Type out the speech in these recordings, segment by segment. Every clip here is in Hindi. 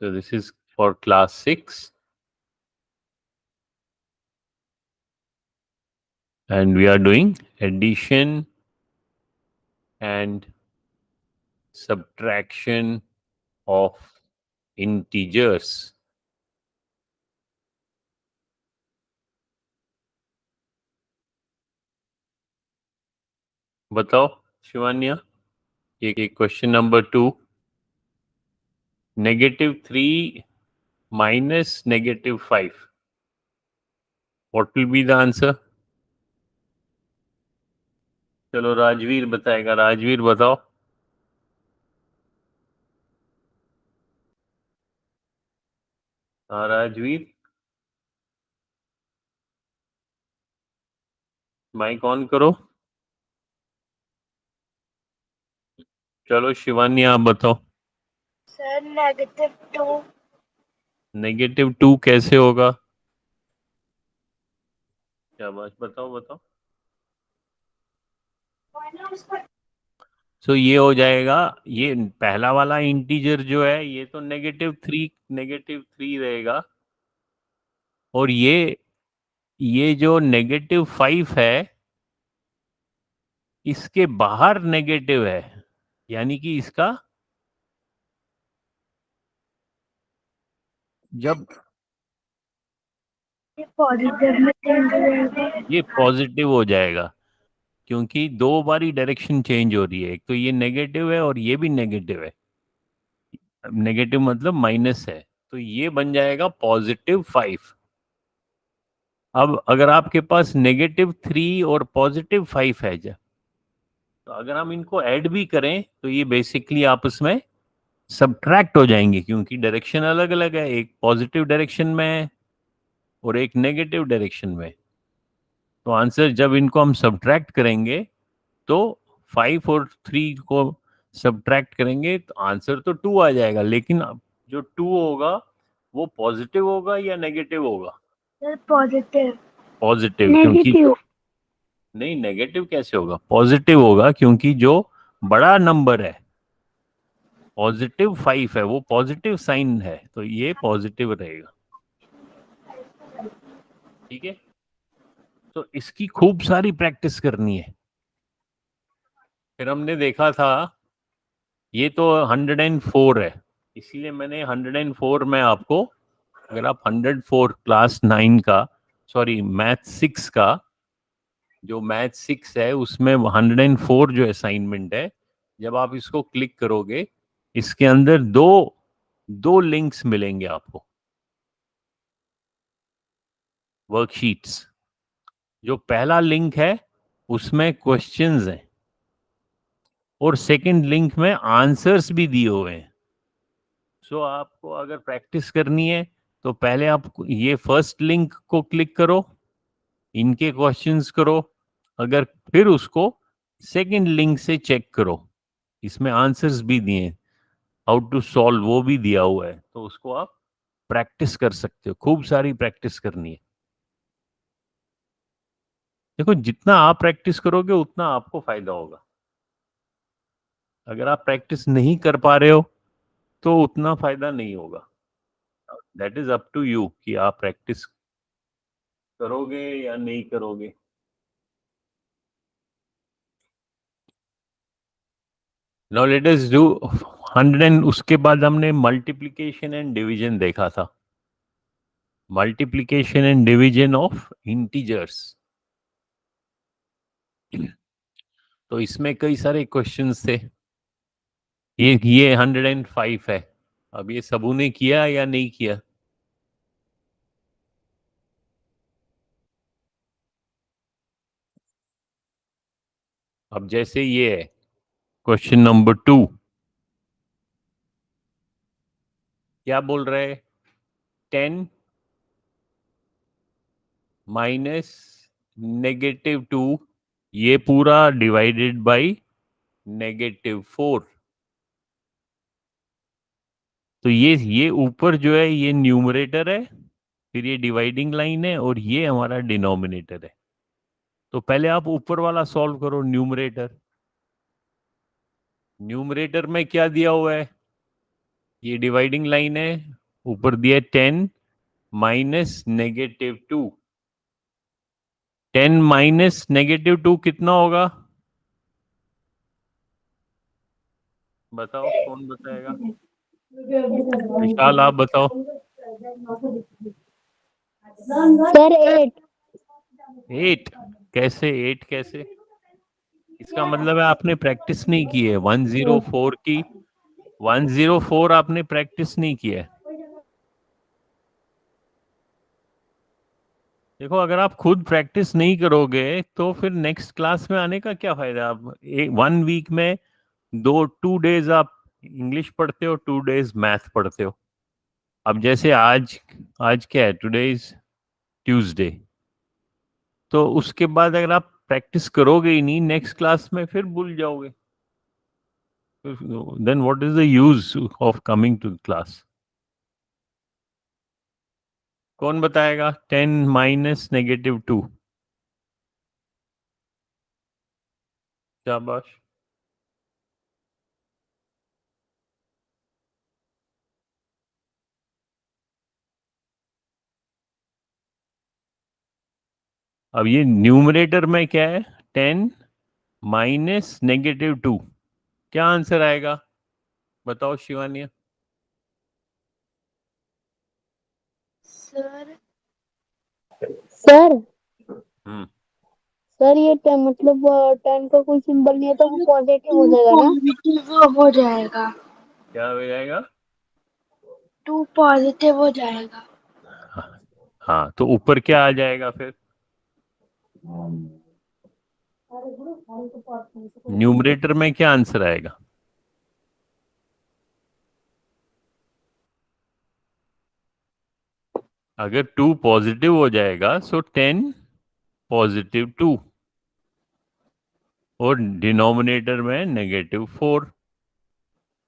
So this is for class 6. And we are doing addition and subtraction of integers. बताओ शिवान्या, ये question number 2. -3 minus -5. What will be the answer? चलो राजवीर बताएगा. राजवीर बताओ. हाँ राजवीर, माइक ऑन करो. चलो शिवान्या आप बताओ. सर -2. -2 कैसे होगा? क्या बात, बताओ बताओ. तो ये हो जाएगा, ये पहला वाला इंटीजर जो है ये तो -3 रहेगा. और ये जो -5 है इसके बाहर नेगेटिव है, यानी कि इसका जब ये पॉजिटिव में चेंज हो जाएगा. ये पॉजिटिव हो जाएगा, क्योंकि दो बारी डायरेक्शन चेंज हो रही है. एक तो ये नेगेटिव है और ये भी नेगेटिव है. नेगेटिव मतलब माइनस है, तो ये बन जाएगा +5. अब अगर आपके पास -3 और +5 है, तो अगर हम इनको ऐड भी करें तो ये बेसिकली आपस में सब्ट्रैक्ट हो जाएंगे, क्योंकि डायरेक्शन अलग अलग है. एक पॉजिटिव डायरेक्शन में है और एक नेगेटिव डायरेक्शन में. तो आंसर जब इनको हम सब्ट्रैक्ट करेंगे तो 5 और 3 को सब्ट्रैक्ट करेंगे तो आंसर तो 2 आ जाएगा. लेकिन जो 2 होगा वो पॉजिटिव होगा या नेगेटिव होगा? Sir positive. पॉजिटिव. क्योंकि नेगेटिव. नहीं, नेगेटिव कैसे होगा? पॉजिटिव होगा, क्योंकि जो बड़ा नंबर है +5 है, वो पॉजिटिव साइन है, तो ये पॉजिटिव रहेगा. ठीक है, तो इसकी खूब सारी प्रैक्टिस करनी है. फिर हमने देखा था ये तो 104 है, इसीलिए मैंने 104 में आपको, अगर आप 104 क्लास 9 का, सॉरी मैथ 6 का, जो मैथ 6 है उसमें 104 जो असाइनमेंट है, जब आप इसको क्लिक करोगे इसके अंदर दो दो लिंक्स मिलेंगे आपको, वर्कशीट्स. जो पहला लिंक है उसमें क्वेश्चंस हैं और सेकंड लिंक में आंसर्स भी दिए हुए हैं. सो आपको अगर प्रैक्टिस करनी है तो पहले आप ये फर्स्ट लिंक को क्लिक करो, इनके क्वेश्चंस करो, अगर फिर उसको सेकंड लिंक से चेक करो, इसमें आंसर्स भी दिए हैं, हाउ टू सॉल्व वो भी दिया हुआ है, तो उसको आप प्रैक्टिस कर सकते हो. खूब सारी प्रैक्टिस करनी है. देखो, जितना आप प्रैक्टिस करोगे उतना आपको फायदा होगा. अगर आप प्रैक्टिस नहीं कर पा रहे हो तो उतना फायदा नहीं होगा. That is up to you कि आप प्रैक्टिस करोगे या नहीं करोगे. Now let us do 100. उसके बाद हमने मल्टीप्लिकेशन एंड डिवीजन देखा था. Multiplication and division of integers. तो इसमें कई सारे क्वेश्चंस थे. ये 105 है. अब ये सबू ने किया या नहीं किया? अब जैसे ये है क्वेश्चन नंबर 2, क्या बोल रहे हैं? 10 माइनस -2, ये पूरा डिवाइडेड बाय -4. तो ये ऊपर जो है ये न्यूमरेटर है, फिर ये डिवाइडिंग लाइन है और ये हमारा डिनोमिनेटर है. तो पहले आप ऊपर वाला सॉल्व करो, न्यूमरेटर. न्यूमरेटर में क्या दिया हुआ है? ये डिवाइडिंग लाइन है, ऊपर दिया 10 माइनस -2। 10 माइनस -2 कितना होगा? बताओ, कौन बताएगा? विशाल, आप बताओ। सर 8। 8? कैसे 8 कैसे? इसका मतलब है आपने प्रैक्टिस नहीं की है 104 की। 104 आपने प्रैक्टिस नहीं की है। देखो, अगर आप खुद प्रैक्टिस नहीं करोगे तो फिर नेक्स्ट क्लास में आने का क्या फायदा? आप 1 वीक में 2 डेज आप इंग्लिश पढ़ते हो, 2 डेज मैथ पढ़ते हो। अब जैसे आज आज क्या है? Today is Tuesday. तो उसके बाद अगर आप प्रैक्टिस करोगे ही नहीं, नेक्स्ट क्लास में फिर भूल जाओगे। Then what is the use of coming to class? कौन बताएगा 10 माइनस -2? शाबाश। अब ये न्यूमरेटर में क्या है? 10 माइनस -2। क्या आंसर आएगा? बताओ शिवानी। सर सर हम्म। सर ये 10 मतलब 10 का कोई सिंबल नहीं है तो वो पॉजिटिव हो टू जाएगा ना? पॉजिटिव हो जाएगा। क्या हो जाएगा? 2 पॉजिटिव हो जाएगा। हाँ, तो ऊपर क्या आ जाएगा फिर? न्यूमरेटर में क्या आंसर आएगा? अगर 2 पॉजिटिव हो जाएगा सो 10 +2, और डिनोमिनेटर में -4,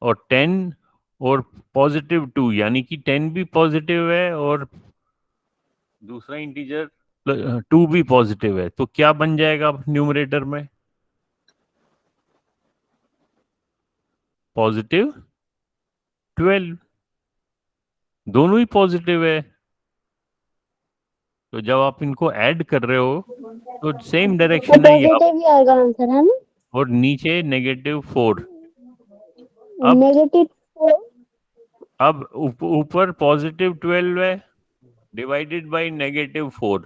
और 10 और +2, यानी कि 10 भी पॉजिटिव है और दूसरा इंटीजर 2 भी पॉजिटिव है, तो क्या बन जाएगा न्यूमरेटर में? +12। दोनों ही पॉजिटिव है, तो जब आप इनको ऐड कर रहे हो तो सेम वो डायरेक्शन है ये आप। पॉजिटिव ही आएगा आंसर है ना? और नीचे -4। अब नेगेटिव। अब ऊपर +12 है, डिवाइडेड बाय -4।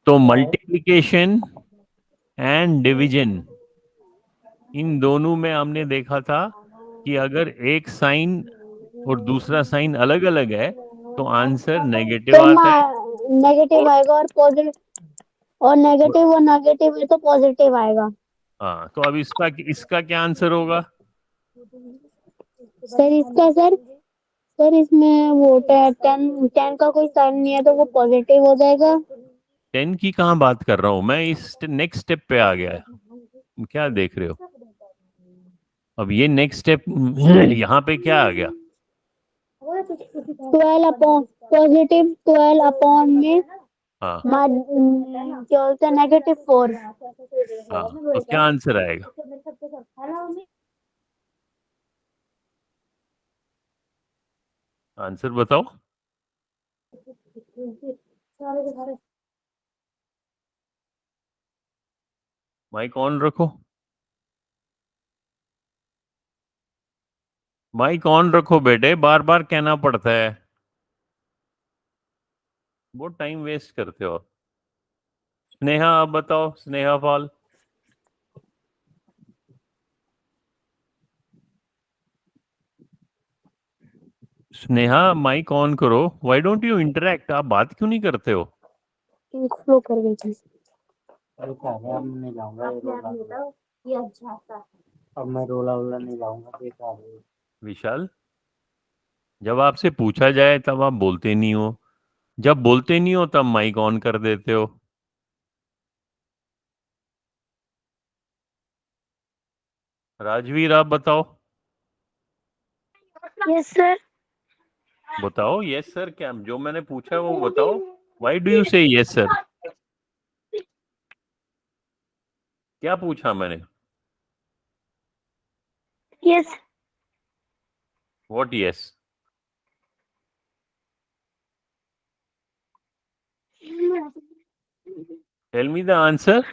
तो मल्टीप्लिकेशन एंड डिवीजन, इन दोनों में हमने देखा था कि अगर एक साइन और दूसरा साइन अलग अलग है तो आंसर नेगेटिव तो आता है। नेगेटिव और आएगा और पॉजिटिव, और नेगेटिव है तो पॉजिटिव आएगा। हाँ, तो अब इसका इसका क्या आंसर होगा? सर इसका सर इसमें वो 10 का कोई साइन नहीं है तो वो पॉजिटिव हो जाएगा। 10 की कहाँ बात कर रहा हूँ मैं, इस नेक्स्ट स्टेप पे आ गया। क्या देख रहे हो? अब ये नेक्स्ट स्टेप यहाँ पे क्या आ गया? 12 अपॉन पॉजिटिव 12 अपॉन में हाँ क्या बोलते हैं -4। हाँ, तो क्या आंसर आएगा? आंसर बताओ। माइक ऑन रखो, माइक ऑन रखो बेटे, बार बार कहना पड़ता है, बहुत टाइम वेस्ट करते हो। स्नेहा, आप बताओ, स्नेहा पाल। स्नेहा, माइक ऑन करो। Why don't you interact? आप बात क्यों नहीं करते हो? फ्लो कर गई थी। अब नहीं लाऊंगा ये रोला। अब मैं रोला वोला नहीं लाऊंगा, बेकार है। विशाल, जब आपसे पूछा जाए तब आप बोलते नहीं हो, जब बोलते नहीं हो तब माइक ऑन कर देते हो। राजवीर, आप बताओ। Yes sir. बताओ यस सर, क्या जो मैंने पूछा है वो बताओ। व्हाई डू यू से यस सर? क्या पूछा मैंने? Yes. What yes? Tell me the answer.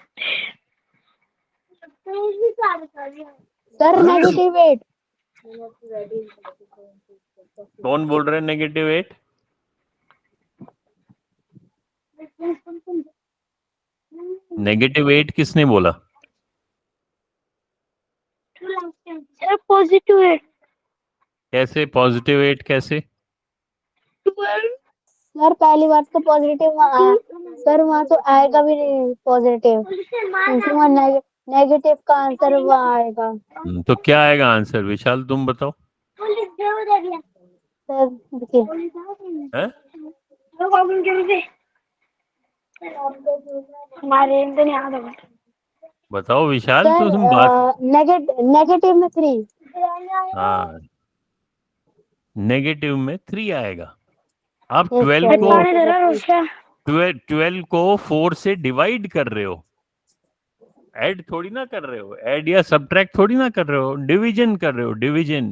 Sir -8 कौन बोल रहा है -8? -8 किसने बोला? Sir positive 8। कैसे +8 कैसे? सर पहली बात तो पॉजिटिव सर वहाँ तो आएगा भी नहीं पॉजिटिव, क्योंकि वहाँ नेगेटिव का आंसर वहाँ आएगा। तो क्या आएगा आंसर? विशाल तुम बताओ। सर देखिए हैं? हमारे तो नहीं आता। बताओ विशाल, सर तो तुम बात। नेगेटिव में 3। हाँ, नेगेटिव में 3 आएगा। आप Yes, 12 sir. को पानी दे रहा है रोशा। 12 को 4 से डिवाइड कर रहे हो, ऐड थोड़ी ना कर रहे हो, ऐड या सब्ट्रैक्ट थोड़ी ना कर रहे हो, डिवीजन कर रहे हो, डिवीजन।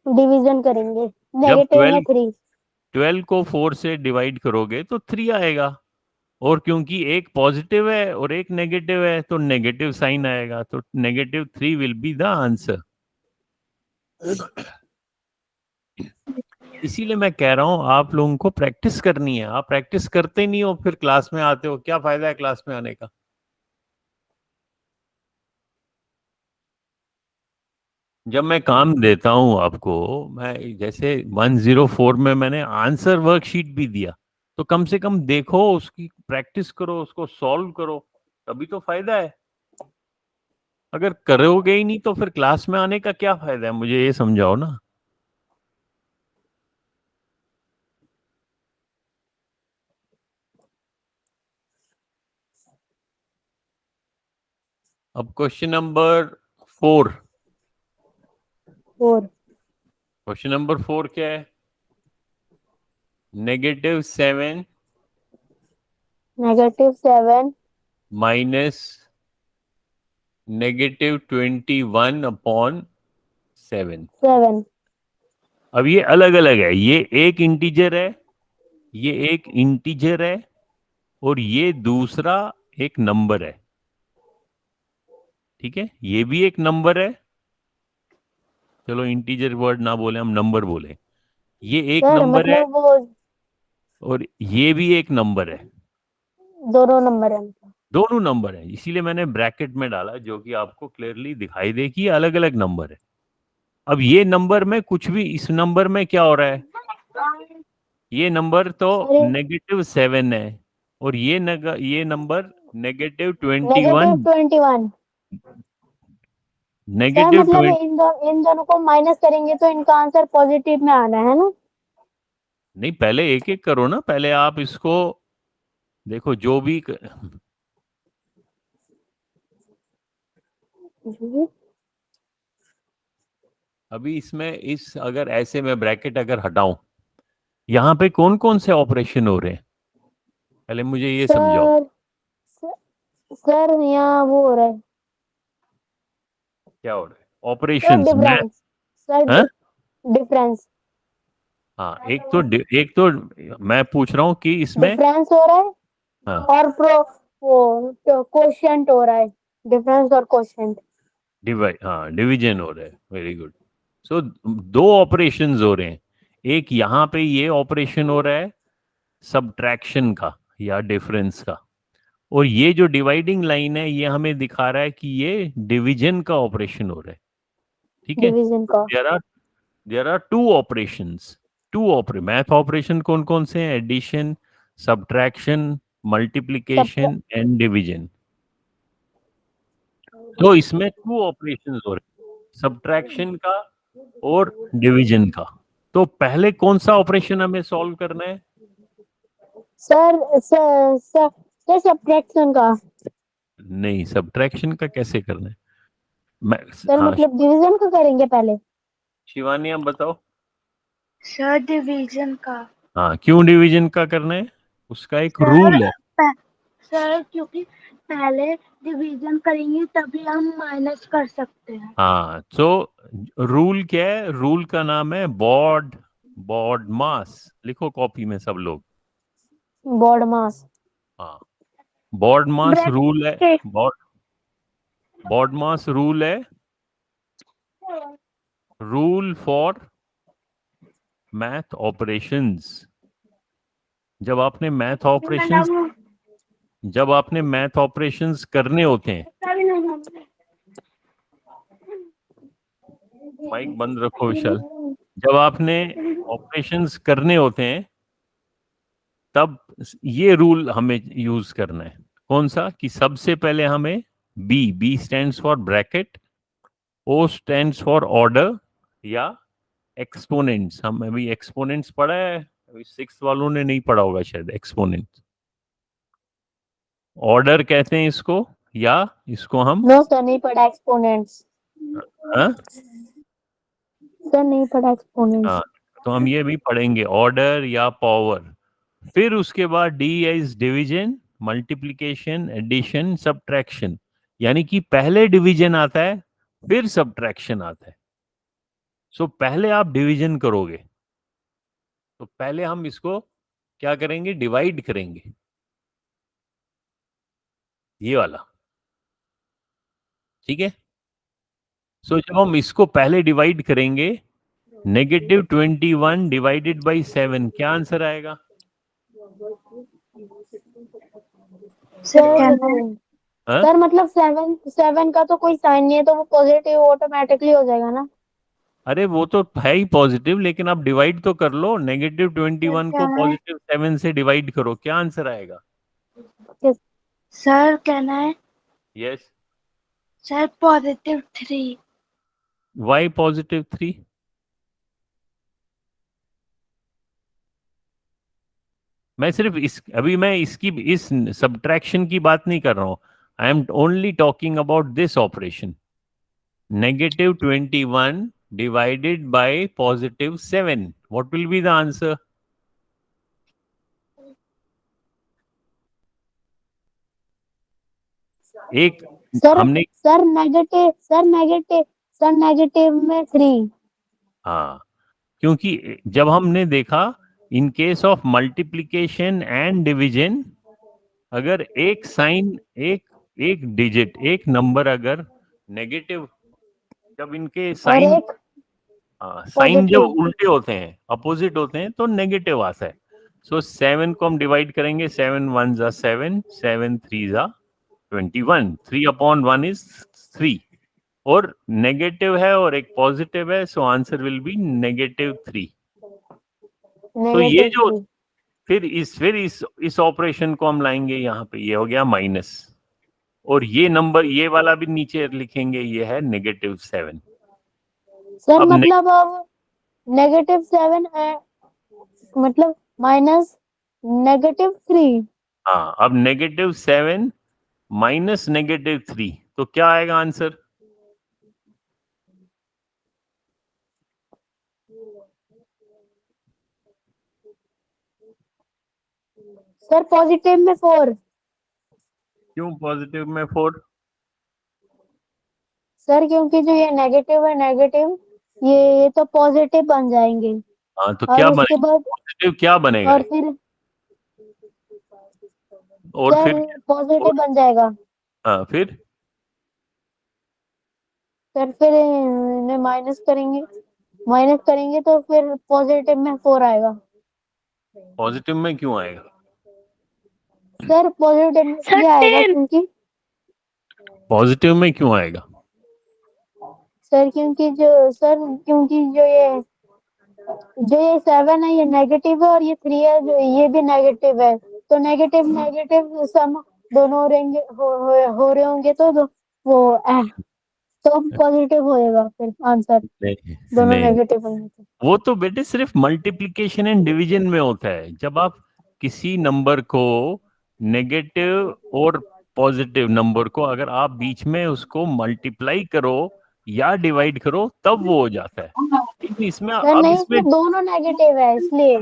डिवीजन करेंगे, जब नेगेटिव में 3। 12 को 4 से डिवाइड करोगे तो 3 आएगा, और क्योंकि एक पॉजिटिव है और एक नेगेटिव है तो नेगेटिव साइन आएगा, तो -3 विल बी द आंसर। इसीलिए मैं कह रहा हूं आप लोगों को प्रैक्टिस करनी है। आप प्रैक्टिस करते नहीं हो, फिर क्लास में आते हो, क्या फायदा है क्लास में आने का? जब मैं काम देता हूं आपको, मैं जैसे 104 में मैंने आंसर वर्कशीट भी दिया, तो कम से कम देखो, उसकी प्रैक्टिस करो, उसको सॉल्व करो, तभी तो फायदा है। अगर करोगे ही नहीं तो फिर क्लास में आने का क्या फायदा है? मुझे ये समझाओ ना। अब क्वेश्चन नंबर 4। 4 क्वेश्चन नंबर 4 क्या है? -7 -7 माइनस -21/7। 7 अब ये अलग अलग है, ये एक इंटीजर है, ये एक इंटीजर है, और ये दूसरा एक नंबर है। ठीक है, ये भी एक नंबर है। चलो इंटीजर वर्ड ना बोले, हम नंबर बोले। ये एक सर नंबर है मतलब वो और ये भी एक नंबर है। दोनों नंबर है। दोनों नंबर है, इसीलिए मैंने ब्रैकेट में डाला, जो कि आपको क्लियरली दिखाई दे कि ये अलग अलग नंबर है। अब ये नंबर में कुछ भी, इस नंबर में क्या हो रहा है? ये नंबर तो सर -7 है, और ये नंबर -21। -21। सर नेगेटिव मतलब 20। इन दोनों को माइनस करेंगे तो इनका आंसर पॉजिटिव में आना है ना। नहीं, पहले एक एक करो ना, पहले आप इसको देखो, जो भी जी। अभी इसमें, इस अगर ऐसे में ब्रैकेट अगर हटाऊं, यहाँ पे कौन कौन से ऑपरेशन हो रहे हैं, पहले मुझे ये समझाओ। सर सर यहाँ वो हो रहा है क्या हो रहा है? सर ऑपरेशंस में। डिफरेंस। सर हाँ, डिफरेंस हाँ, एक तो मैं पूछ रहा हूँ कि इसमें। डिफरेंस हो रहा है हाँ, और वो क्वोशिएंट हो रहा है। डिफरेंस और क्वोशिएंट। डिवीजन हो रहा है, वेरी गुड। सो दो ऑपरेशंस हो रहे हैं। एक यहाँ पे ये ऑपरेशन हो रहा है सब्ट्रैक्शन का या डिफरेंस का, और ये जो डिवाइडिंग लाइन है ये हमें दिखा रहा है कि ये डिवीजन का ऑपरेशन हो रहा है। ठीक है, डिवीजन का। There are two operations. Math operation कौन कौन से हैं? एडिशन, सब्ट्रैक्शन, सब मल्टीप्लिकेशन एंड डिवीजन। तो इसमें टू ऑपरेशंस हो रहे हैं, सब्ट्रैक्शन का और डिवीजन का। तो पहले कौन सा ऑपरेशन हमें सॉल्व करना है? सर सब्ट्रैक्शन का। नहीं, सब्ट्रैक्शन का कैसे करना है? सर हाँ, मतलब डिवीजन का करेंगे पहले। शिवानी आप बताओ। सर डिवीजन का। हाँ, क्यों डिवीजन का करना है? उसका एक सर रूल है। सर क्योंकि पहले डिवीजन करेंगे तभी हम माइनस कर सकते हैं। हाँ, तो रूल क्या है? रूल का नाम है बॉड मास। लिखो कॉपी में सब लोग। बॉड मास। हाँ, बॉड मास रूल है। ब्रैकेट बॉड मास रूल है, रूल फॉर मैथ ऑपरेशंस। जब आपने मैथ ऑपरेशंस करने होते हैं, माइक बंद रखो विशाल। जब आपने ऑपरेशंस करने होते हैं तब ये रूल हमें यूज करना है। कौन सा? कि सबसे पहले हमें B stands for bracket, O stands for order या एक्सपोनेंट्स। हम अभी एक्सपोनेंट्स पढ़ा है, अभी 6 वालों ने नहीं पढ़ा होगा शायद एक्सपोनेंट्स। ऑर्डर कहते हैं इसको, या इसको हम नो सर नहीं पढ़ा एक्सपोनेंट्स। हाँ? सर नहीं पढ़ा एक्सपोनेंट्स। हाँ, तो हम ये भी पढ़ेंगे, ऑर्डर या पावर। फिर उसके बाद D is division, multiplication, addition, subtraction. यानी कि पहले डिवीजन आता है फिर सब्ट्रैक्शन आता है। सो पहले आप डिवीजन करोगे तो पहले हम इसको क्या करेंगे? डिवाइड करेंगे, ये वाला। ठीक है। सो जब हम इसको पहले डिवाइड करेंगे, -21 डिवाइडेड बाई 7, क्या आंसर आएगा? सर क्या सर हाँ? सर मतलब 7 का तो कोई साइन नहीं है तो वो पॉजिटिव ऑटोमेटिकली हो जाएगा ना। अरे वो तो है ही पॉजिटिव, लेकिन आप डिवाइड तो कर लो। -21 को है +7 से डिवाइड करो, क्या आंसर आएगा? सर कहना है यस। सर +3। वाई +3? मैं सिर्फ इस सब्ट्रैक्शन की बात नहीं कर रहा हूं। I am only talking about this operation. -21 divided by +7, what will be the answer? एक सर हमने सर नेगेटिव में 3। हाँ, क्योंकि जब हमने देखा in case of multiplication and division, अगर एक साइन, एक एक डिजिट, एक नंबर अगर नेगेटिव, जब इनके और साइन एक साइन जब पॉजिटिव। उल्टे होते हैं, अपोजिट होते हैं, तो नेगेटिव आता है। सो 7 को हम डिवाइड करेंगे, 7 1 जा 7, 7 3 जा 21, 3/1 इज 3। और नेगेटिव है और एक पॉजिटिव है, सो आंसर विल बी -3। तो ये जो -3। फिर इस ऑपरेशन को हम लाएंगे यहाँ पे, ये हो गया माइनस, और ये नंबर, ये वाला भी नीचे लिखेंगे, ये है -7। सर अब मतलब अब -7 है मतलब -3। हाँ, अब -7 माइनस -3, तो क्या आएगा आंसर? सर पॉजिटिव में 4। क्यों पॉजिटिव में 4? सर क्योंकि जो ये नेगेटिव है नेगेटिव, ये तो पॉजिटिव बन जाएंगे। हाँ, तो और क्या उसके बनेगा? बाद पॉजिटिव क्या बनेगा? और फिर और सर फिर पॉजिटिव और, बन जाएगा। हाँ, फिर सर फिर इन्हें माइनस करेंगे तो फिर पॉजिटिव में 4 आएगा। पॉजिटिव में क्यों आएगा? सर पॉजिटिव में सर इसलिए आएगा 10। क्योंकि पॉजिटिव में क्यों आएगा? क्योंकि जो ये 7 है ये नेगेटिव है और ये 3 है जो ये भी नेगेटिव है, तो नेगेटिव नेगेटिव सम दोनों हो रहे होंगे तो पॉजिटिव होएगा फिर आंसर। नहीं, दोनों नहीं, नेगेटिव होंगे तो। वो तो बेटे सिर्फ मल्टीप्लिकेशन एंड डिवीजन में होता है। जब आप किसी नंबर को, नेगेटिव और पॉजिटिव नंबर को, अगर आप बीच में उसको मल्टीप्लाई करो या डिवाइड करो, तब वो हो जाता है। लेकिन इसमें, सर अब नहीं इसमें इसमें दोनों नेगेटिव है इसलिए।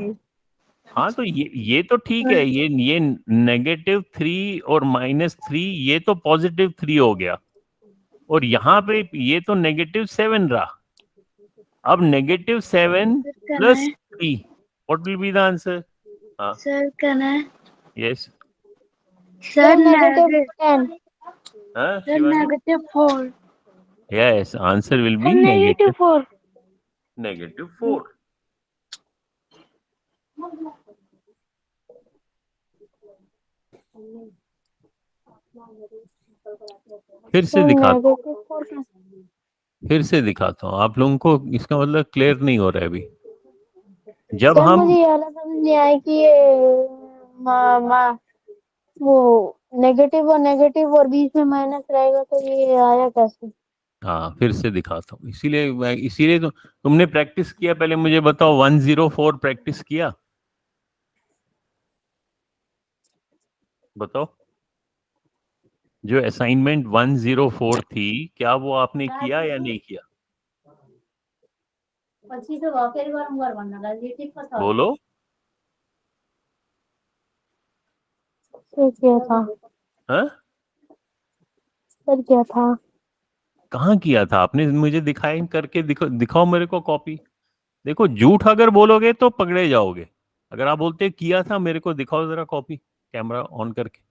हाँ तो ये तो ठीक है, ये -3 और -3 ये तो +3 हो गया, और यहाँ पे ये तो -7 रहा। अब -7 can + I 3, what will be the answer? हाँ, sir can I yes. Sir sir -10। हाँ sir Shivani, -4 yes, answer will be sir -4। -4। फिर से सर दिखाता हूँ, -4 कैसे? फिर से दिखाता हूँ आप लोगों को, इसका मतलब क्लियर नहीं हो रहा है अभी। जब सर हम मुझे ये वाला समझ नहीं आया कि ये मा, मा, वो नेगेटिव और बीच में माइनस रहेगा, तो ये आया कैसे? हाँ फिर से दिखाता हूँ, इसीलिए तो तुमने प्रैक्टिस किया, पहले मुझे बताओ 104 प्रैक्टिस किया, बताओ। जो असाइनमेंट 104 थी, क्या वो आपने किया या नहीं किया? बोलो। सर क्या था? हाँ, सर क्या था? कहाँ किया था आपने? मुझे दिखाई करके दिखाओ मेरे को कॉपी। देखो, झूठ अगर बोलोगे तो पकड़े जाओगे। अगर आप बोलते किया था, मेरे को दिखाओ जरा कॉपी, कैमरा ऑन करके।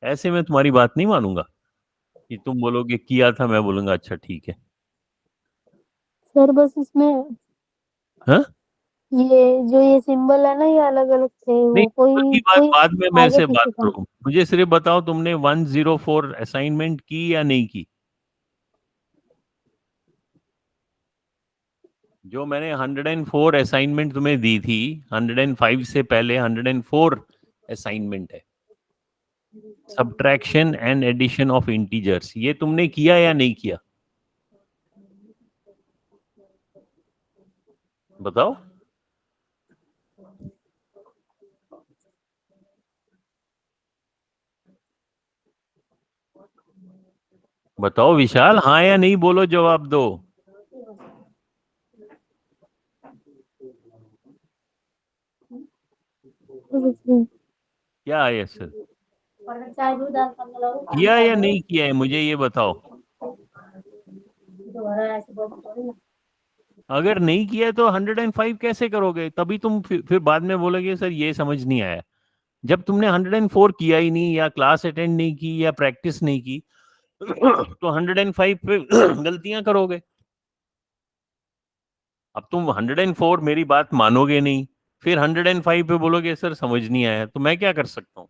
ऐसे मैं तुम्हारी बात नहीं मानूंगा कि तुम बोलोगे किया था, मैं बोलूंगा अच्छा ठीक है। सर बस इसमें हाँ, ये जो ये सिंबल है ना, ये अलग अलग थे, नहीं, वो नंबर कोई की बात कोई बाद में मैं आगे से बात पीछे था। करूँ, मुझे सिर्फ बताओ तुमने 104 असाइनमेंट की या नहीं की? जो मैंने 104 असाइनमेंट तुम्हें दी थी, 105 से पहले 104 असाइनमेंट है, subtraction and addition of integers, ये तुमने किया या नहीं किया? बताओ। बताओ विशाल, हाँ या नहीं बोलो, जवाब दो। क्या है सर? किया या नहीं किया है, मुझे ये बताओ। अगर नहीं किया है तो 105 कैसे करोगे? तभी तुम फिर बाद में बोलोगे सर ये समझ नहीं आया। जब तुमने 104 किया ही नहीं, या क्लास अटेंड नहीं की, या प्रैक्टिस नहीं की, तो 105 पे गलतियां करोगे। अब तुम 104 मेरी बात मानोगे नहीं, फिर 105 पे बोलोगे सर समझ नहीं आया, तो मैं क्या कर सकता हूँ?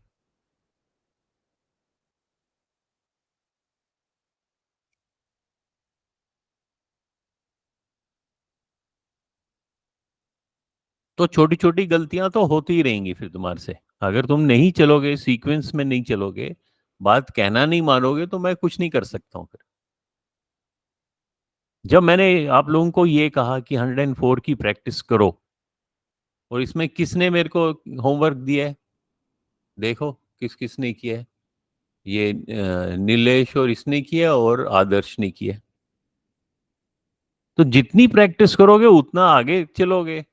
तो छोटी छोटी गलतियां तो होती ही रहेंगी फिर तुम्हारे से। अगर तुम नहीं चलोगे, सीक्वेंस में नहीं चलोगे, बात कहना नहीं मानोगे, तो मैं कुछ नहीं कर सकता हूँ फिर। जब मैंने आप लोगों को ये कहा कि 104 की प्रैक्टिस करो, और इसमें किसने मेरे को होमवर्क दिया है? देखो किस किसने किया है। ये नीलेश और इसने किया, और आदर्श ने किया। तो जितनी प्रैक्टिस करोगे उतना आगे चलोगे।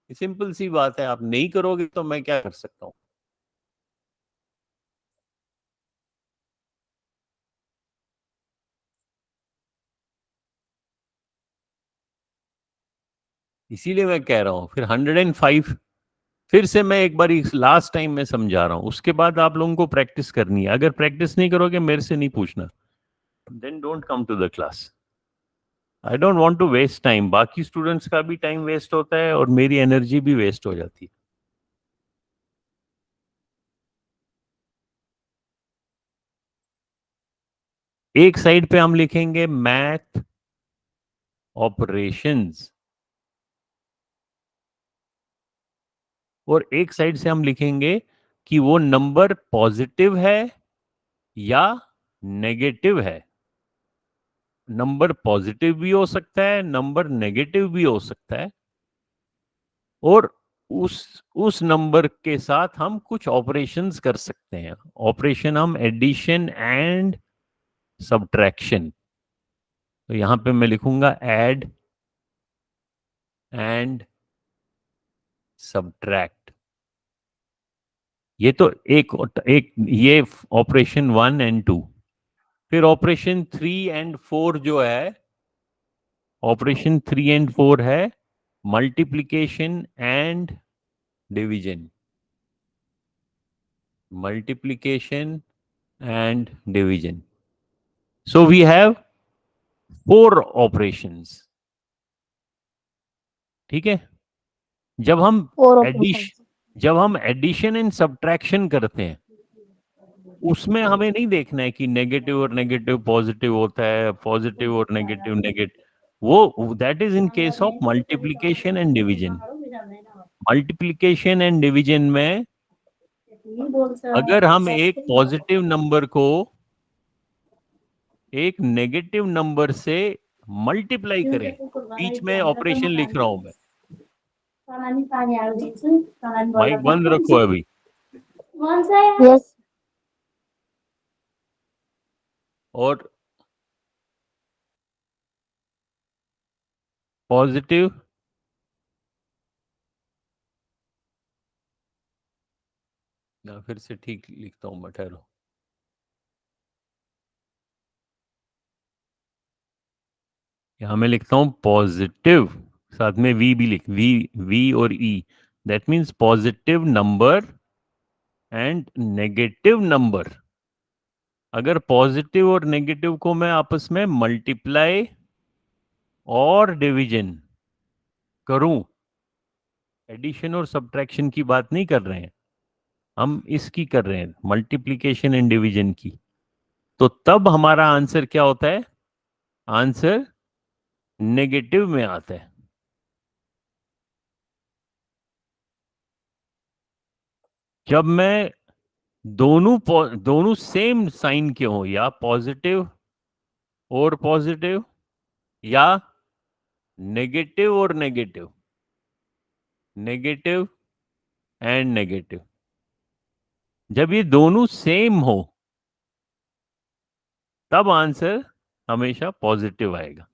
सिंपल सी बात है, आप नहीं करोगे तो मैं क्या कर सकता हूँ? इसीलिए मैं कह रहा हूँ फिर 105, फिर से मैं एक बार लास्ट टाइम में समझा रहा हूँ, उसके बाद आप लोगों को प्रैक्टिस करनी है। अगर प्रैक्टिस नहीं करोगे, मेरे से नहीं पूछना, then don't come to the class. I don't want to waste time, बाकी स्टूडेंट्स का भी टाइम वेस्ट होता है और मेरी एनर्जी भी वेस्ट हो जाती है। एक साइड पे हम लिखेंगे मैथ ऑपरेशंस, और एक साइड से हम लिखेंगे कि वो नंबर पॉजिटिव है या नेगेटिव है। नंबर पॉजिटिव भी हो सकता है, नंबर नेगेटिव भी हो सकता है, और उस नंबर के साथ हम कुछ ऑपरेशंस कर सकते हैं। ऑपरेशन हम एडिशन एंड सब्ट्रैक्शन, तो यहां पे मैं लिखूंगा ऐड एंड सब्ट्रैक्ट। ये तो एक ये ऑपरेशन 1 एंड 2। फिर ऑपरेशन 3 एंड 4 जो है, ऑपरेशन 3 एंड 4 है multiplication and division. Multiplication and division. So we have 4 operations. ठीक है। जब हम फोर एडिश ऑपरेशन। जब हम एडिशन एंड सब्ट्रैक्शन करते हैं, उसमें हमें नहीं देखना है कि नेगेटिव और नेगेटिव पॉजिटिव होता है, पॉजिटिव और नेगेटिव नेगेटिव। वो that is in case of multiplication and division. Multiplication and division में अगर हम एक पॉजिटिव नंबर को एक नेगेटिव नंबर से मल्टीप्लाई करें, बीच में ऑपरेशन लिख रहा हूं मैं, माइक बंद रखो अभी। यस। और पॉजिटिव ना, फिर से ठीक लिखता हूं मैं, ठहरो। यहां मैं लिखता हूं पॉजिटिव, साथ में वी भी लिख, वी और ई, that means positive number and negative number. अगर पॉजिटिव और नेगेटिव को मैं आपस में मल्टीप्लाई और डिवीजन करूं, एडिशन और सब्ट्रैक्शन की बात नहीं कर रहे हैं हम, इसकी कर रहे हैं, मल्टीप्लिकेशन एंड डिवीजन की, तो तब हमारा आंसर क्या होता है? आंसर नेगेटिव में आता है। जब मैं दोनों सेम साइन के हो, या पॉजिटिव और पॉजिटिव, या नेगेटिव और नेगेटिव, नेगेटिव एंड नेगेटिव, जब ये दोनों सेम हो तब आंसर हमेशा पॉजिटिव आएगा।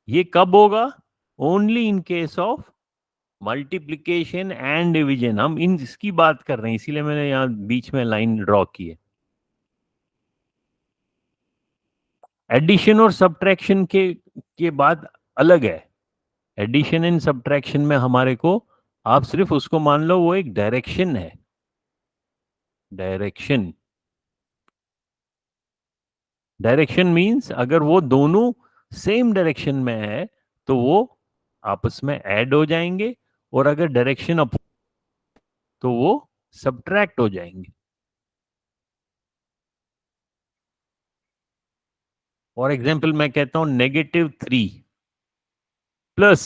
ये कब होगा? Only in case of multiplication and division. हम इसकी बात कर रहे हैं, इसीलिए मैंने यहां बीच में लाइन ड्रॉ की है। एडिशन और सब्ट्रैक्शन के बाद अलग है। एडिशन एंड सब्ट्रैक्शन में हमारे को, आप सिर्फ उसको मान लो वो एक डायरेक्शन है, डायरेक्शन। डायरेक्शन मींस अगर वो दोनों सेम डायरेक्शन में है तो वो आपस में ऐड हो जाएंगे, और अगर डायरेक्शन अप तो वो सब्ट्रैक्ट हो जाएंगे। फॉर एग्जाम्पल मैं कहता हूं -3 प्लस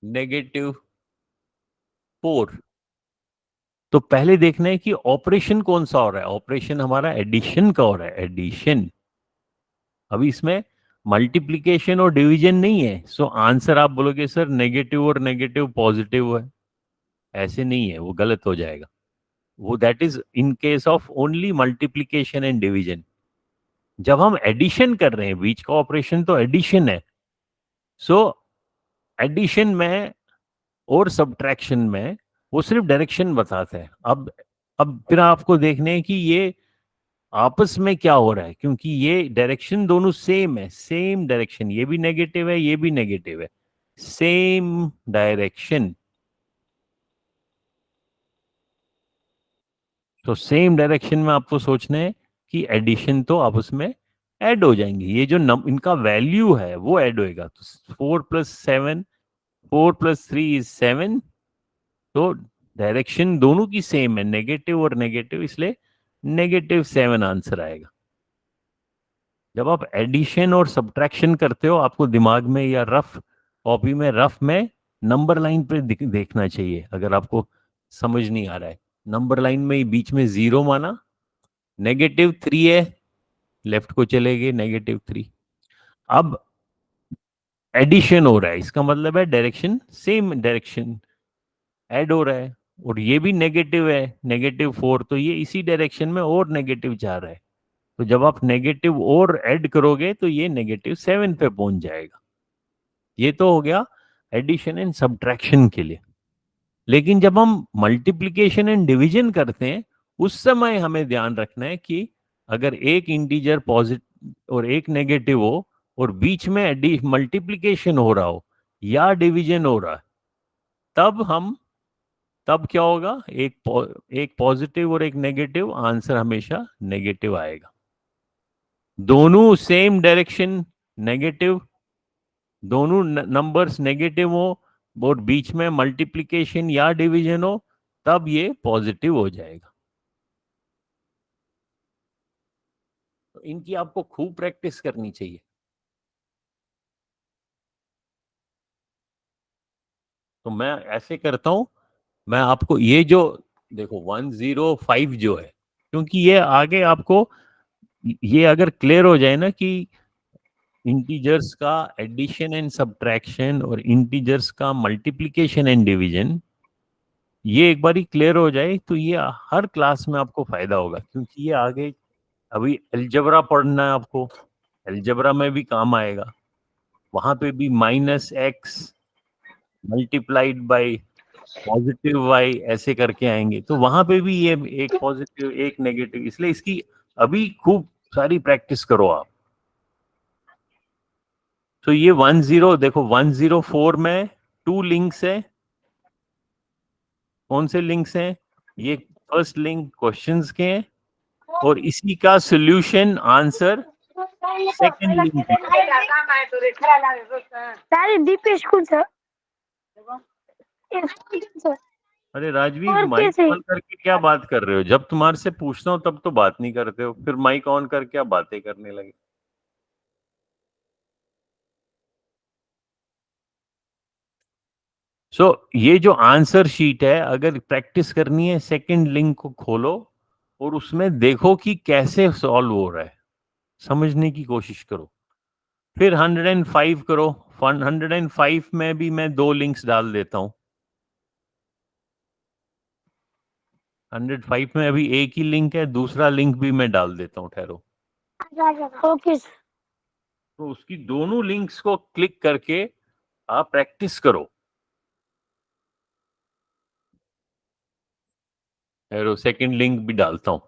-4, तो पहले देखना है कि ऑपरेशन कौन सा हो रहा है। ऑपरेशन हमारा एडिशन का हो रहा है, एडिशन। अभी इसमें मल्टीप्लिकेशन और डिवीजन नहीं है, सो आंसर आप बोलोगे सर नेगेटिव और नेगेटिव पॉजिटिव है, ऐसे नहीं है, वो गलत हो जाएगा। वो that is in case of only multiplication and division. जब हम एडिशन कर रहे हैं, बीच का ऑपरेशन तो एडिशन है, सो एडिशन में और सब्ट्रैक्शन में वो सिर्फ डायरेक्शन बताता है। अब फिर आपको देखने हैं कि ये आपस में क्या हो रहा है, क्योंकि ये डायरेक्शन दोनों सेम है, सेम डायरेक्शन, ये भी नेगेटिव है, ये भी नेगेटिव है, सेम डायरेक्शन। तो सेम डायरेक्शन में आपको सोचना है कि एडिशन तो आपस में ऐड हो जाएंगे, ये जो इनका वैल्यू है वो ऐड होएगा। तो 4 + 7, 4 + 3 = 7, तो डायरेक्शन दोनों की सेम है, नेगेटिव और नेगेटिव, इसलिए -7 आंसर आएगा। जब आप एडिशन और सब्ट्रैक्शन करते हो, आपको दिमाग में या रफ कॉपी में, रफ में नंबर लाइन पे देखना चाहिए। अगर आपको समझ नहीं आ रहा है, नंबर लाइन में बीच में 0 माना, -3 है, लेफ्ट को चले गए, -3। अब एडिशन हो रहा है, इसका मतलब है डायरेक्शन सेम डायरेक्शन ऐड हो रहा है, और ये भी नेगेटिव है, -4, तो ये इसी डायरेक्शन में और नेगेटिव जा रहा है। तो जब आप नेगेटिव और ऐड करोगे तो ये -7 पे पहुंच जाएगा। ये तो हो गया एडिशन एंड सब्ट्रैक्शन के लिए। लेकिन जब हम मल्टीप्लिकेशन एंड डिवीजन करते हैं उस समय हमें ध्यान रखना है कि अगर एक इंटीजर पॉजिटिव और एक नेगेटिव हो और बीच में मल्टीप्लिकेशन हो रहा हो या डिवीजन हो रहा है, तब क्या होगा, एक पॉजिटिव और एक नेगेटिव, आंसर हमेशा नेगेटिव आएगा। दोनों सेम डायरेक्शन नेगेटिव, दोनों नंबर्स नेगेटिव हो और बीच में मल्टीप्लिकेशन या डिवीजन हो, तब ये पॉजिटिव हो जाएगा। तो इनकी आपको खूब प्रैक्टिस करनी चाहिए। तो मैं ऐसे करता हूं, मैं आपको ये जो देखो 105 जो है, क्योंकि ये आगे आपको ये अगर क्लियर हो जाए ना कि इंटीजर्स का एडिशन एंड सब्ट्रैक्शन और इंटीजर्स का मल्टीप्लिकेशन एंड डिवीजन, ये एक बार ही क्लियर हो जाए तो ये हर क्लास में आपको फायदा होगा। क्योंकि ये आगे अभी अलजेब्रा पढ़ना है आपको, अलजेब्रा में भी काम आएगा। वहां पे भी -x मल्टीप्लाइड बाय +y ऐसे करके आएंगे, तो वहां पे भी ये एक पॉजिटिव एक नेगेटिव, इसलिए इसकी अभी खूब सारी प्रैक्टिस करो आप। तो ये 10 देखो 104 में 2 लिंक्स है। कौन से लिंक्स हैं? ये फर्स्ट लिंक क्वेश्चंस के हैं और इसी का सॉल्यूशन आंसर सेकंड लिंक में। तारे दीप स्कूल सर। अरे राजवीर, और माइक कैसे? ऑन करके क्या बात कर रहे हो? जब तुम्हारे से पूछता हूँ तब तो बात नहीं करते हो, फिर माइक ऑन करके क्या बातें करने लगे। ये जो आंसर शीट है, अगर प्रैक्टिस करनी है सेकंड लिंक को खोलो और उसमें देखो कि कैसे सॉल्व हो रहा है, समझने की कोशिश करो। फिर 105 करो। 105 में भी मैं 2 लिंक्स डाल देता हूँ। 105 में अभी एक ही लिंक है, दूसरा लिंक भी मैं डाल देता हूँ, ठहरो। Okay sir. तो उसकी दोनों लिंक्स को क्लिक करके आप प्रैक्टिस करो। ठहरो, सेकंड लिंक भी डालता हूँ।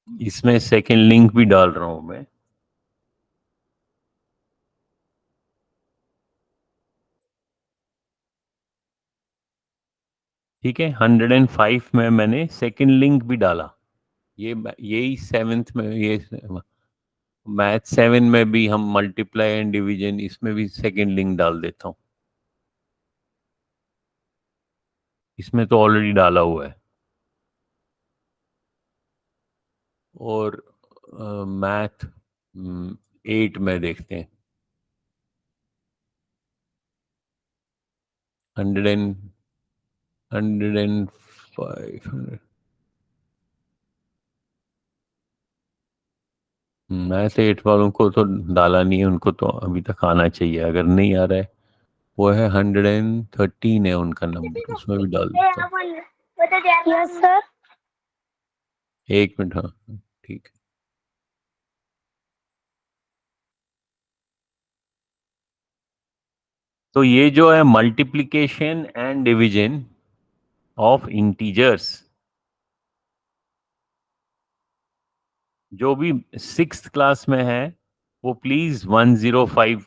इसमें सेकंड लिंक भी डाल रहा हूं मैं। ठीक है, 105 में मैंने सेकंड लिंक भी डाला। यही 7th में, ये मैथ 7 में भी हम मल्टीप्लाई एंड डिवीजन, इसमें भी सेकंड लिंक डाल देता हूँ। इसमें तो ऑलरेडी डाला हुआ है। और मैथ 8 में देखते हैं। 105 मैथ 8 वालों को तो डाला नहीं है, उनको तो अभी तक आना चाहिए। अगर नहीं आ रहा है, वो है 113 है उनका नंबर, उसमें भी डाल देता हूँ। Yes sir. 1 मिनट, हाँ ठीक है। तो ये जो है multiplication and division of integers, जो भी 6th क्लास में है वो प्लीज 105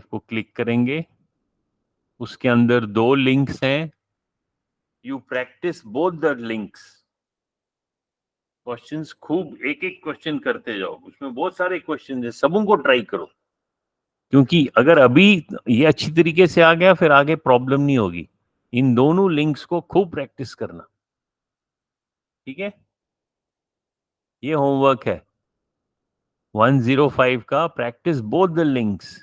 को क्लिक करेंगे। उसके अंदर 2 लिंक्स हैं। You practice both the links. Questions खूब एक एक क्वेश्चन करते जाओ, उसमें बहुत सारे क्वेश्चन है, सबों को ट्राई करो। क्योंकि अगर अभी ये अच्छी तरीके से आ गया, फिर आगे प्रॉब्लम नहीं होगी। इन दोनों लिंक्स को खूब प्रैक्टिस करना, ठीक है? ये होमवर्क है 105 का। Practice both the links.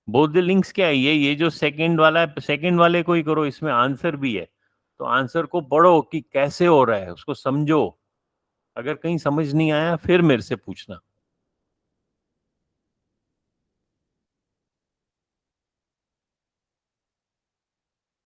Both the links क्या है, ये जो सेकंड वाला है, सेकंड वाले को ही करो, इसमें आंसर भी है, तो आंसर को पढ़ो कि कैसे हो रहा है, उसको समझो। अगर कहीं समझ नहीं आया फिर मेरे से पूछना।